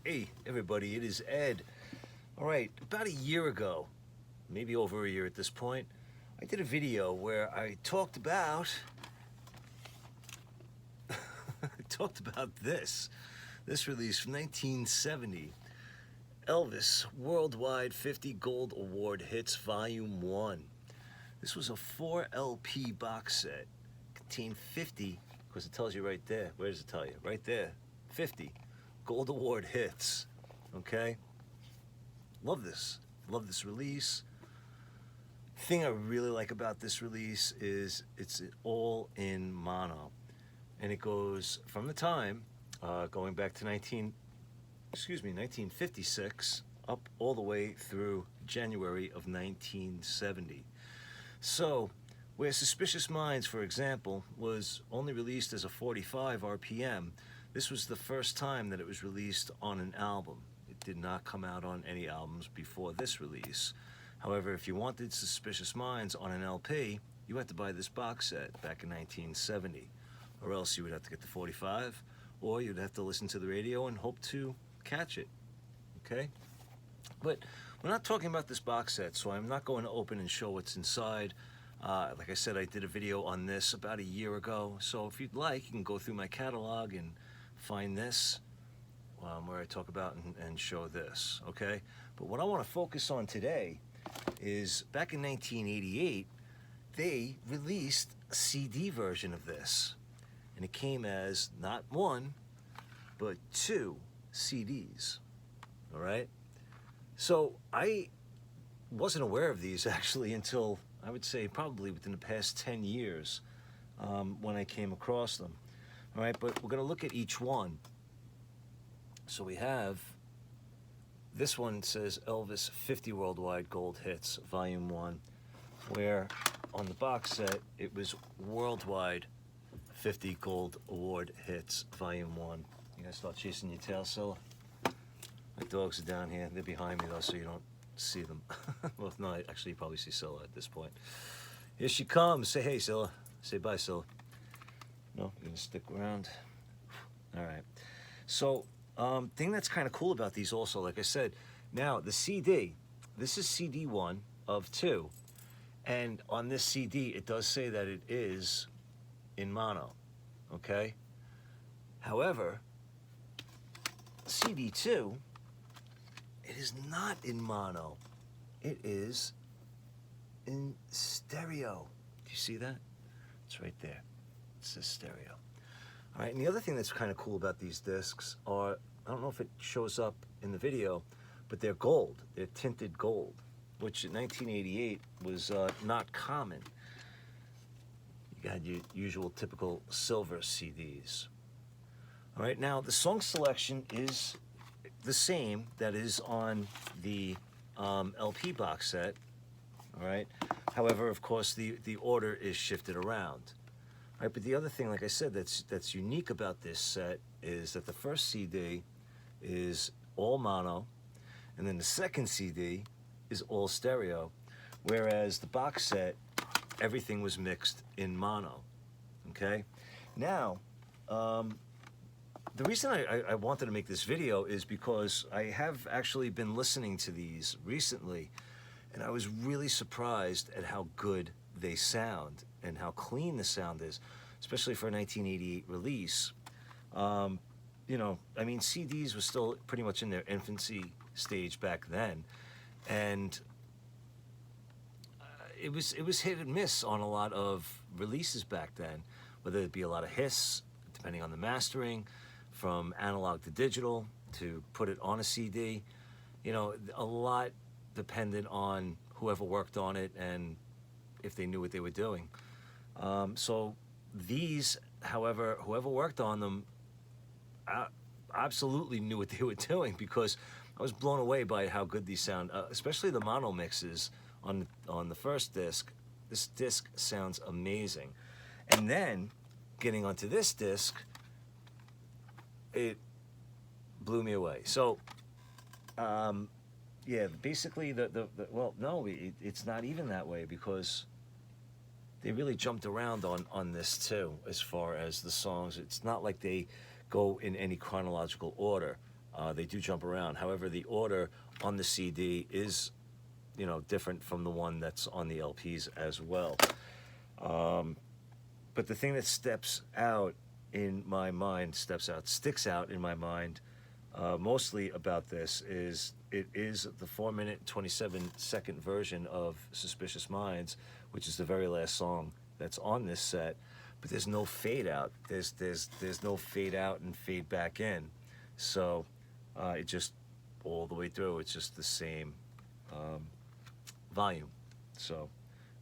Hey, everybody, it is Ed. All right, about a year ago, maybe over a year at this point, I did a video where I talked about this release from 1970, Elvis Worldwide 50 Gold Award Hits Volume 1. This was a 4 LP box set. Contained 50, because it tells you right there. Where does it tell you? Right there. 50 Gold Award hits. Okay? Love this. Love this release. Thing I really like about this release is it's all in mono. And it goes from the time, going back to 1956, up all the way through January of 1970. So, where Suspicious Minds, for example, was only released as a 45 RPM, this was the first time that it was released on an album. It did not come out on any albums before this release. However, if you wanted Suspicious Minds on an LP, you had to buy this box set back in 1970. Or else you would have to get the 45, or you'd have to listen to the radio and hope to catch it. Okay? But we're not talking about this box set, so I'm not going to open and show what's inside. Like I said, I did a video on this about a year ago, so if you'd like, you can go through my catalog and find this, where I talk about and show this, okay? But what I want to focus on today is back in 1988, they released a CD version of this, and it came as not one, but 2 CDs, all right? So I wasn't aware of these actually until, I would say, probably within the past 10 years when I came across them. All right, but we're going to look at each one. So we have, this one says Elvis 50 Worldwide Gold Hits, Volume 1, where on the box set it was Worldwide 50 Gold Award Hits, Volume 1. You guys start chasing your tail, Scylla? My dogs are down here. They're behind me, though, so you don't see them. Well, no, actually, you probably see Scylla at this point. Here she comes. Say hey, Scylla. Say bye, Scylla. No, you're gonna stick around. All right. So, thing that's kind of cool about these also, like I said, now the CD, this is CD 1 of 2. And on this CD, it does say that it is in mono, okay? However, CD 2, it is not in mono. It is in stereo. Do you see that? It's right there. It says stereo. All right, and the other thing that's kind of cool about these discs are, I don't know if it shows up in the video, but they're gold. They're tinted gold, which in 1988 was not common. You had your usual typical silver CDs. All right, now the song selection is the same that is on the LP box set, all right? However, of course, the order is shifted around. All right, but the other thing, like I said, that's unique about this set is that the first CD is all mono, and then the second CD is all stereo, whereas the box set, everything was mixed in mono, okay? Now, the reason I wanted to make this video is because I have actually been listening to these recently, and I was really surprised at how good they sound and how clean the sound is, especially for a 1988 release. You know, I mean, CDs were still pretty much in their infancy stage back then, and it was hit and miss on a lot of releases back then, whether it be a lot of hiss, depending on the mastering, from analog to digital, to put it on a CD. You know, a lot depended on whoever worked on it and if they knew what they were doing. So these, however, whoever worked on them absolutely knew what they were doing, because I was blown away by how good these sound, especially the mono mixes on the first disc. This disc sounds amazing. And then, getting onto this disc, it blew me away. So, yeah, basically well, no, it's not even that way, because they really jumped around on this too, as far as the songs. It's not like they go in any chronological order. They do jump around. However, the order on the CD is, different from the one that's on the LPs as well. But the thing that sticks out in my mind, mostly about this is it is the 4-minute, 27-second version of Suspicious Minds, which is the very last song that's on this set. But there's no fade out. There's no fade out and fade back in. So it just all the way through. It's just the same volume. So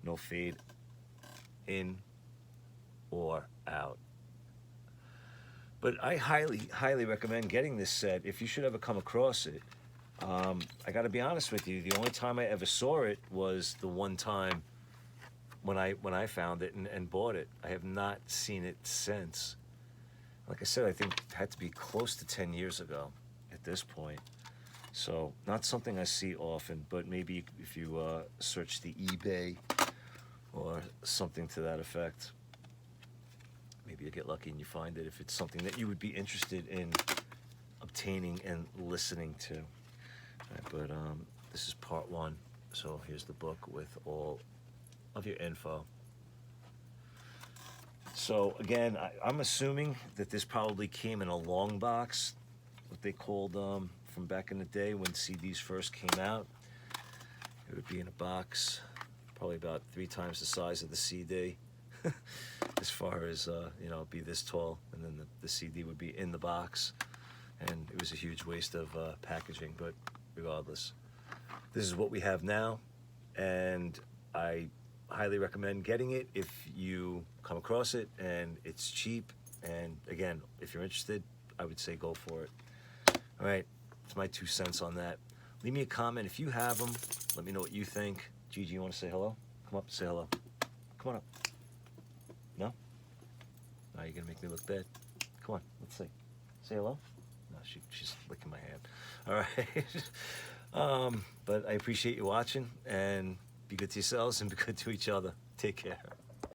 no fade in or out. But I highly recommend getting this set if you should ever come across it. I got to be honest with you. The only time I ever saw it was the one time when I found it and bought it. I have not seen it since. Like I said, I think it had to be close to 10 years ago at this point. So not something I see often, but maybe if you search the eBay or something to that effect, maybe you get lucky and you find it if it's something that you would be interested in obtaining and listening to. But this is part 1. So here's the book with all of your info. So again, I'm assuming that this probably came in a long box, what they called from back in the day when CDs first came out. It would be in a box, probably about 3 times the size of the CD. As far as, it'd be this tall, and then the CD would be in the box. And it was a huge waste of packaging, but regardless, this is what we have now, and I highly recommend getting it if you come across it, and it's cheap. And again, if you're interested, I would say go for it. All right, it's my 2 cents on that. Leave me a comment if you have them. Let me know what you think. Gigi, you want to say hello? Come up and say hello. Come on up. No? Now you're gonna make me look bad. Come on, let's see. Say hello? No, she's licking my hand. All right. But I appreciate you watching, and be good to yourselves and be good to each other. Take care.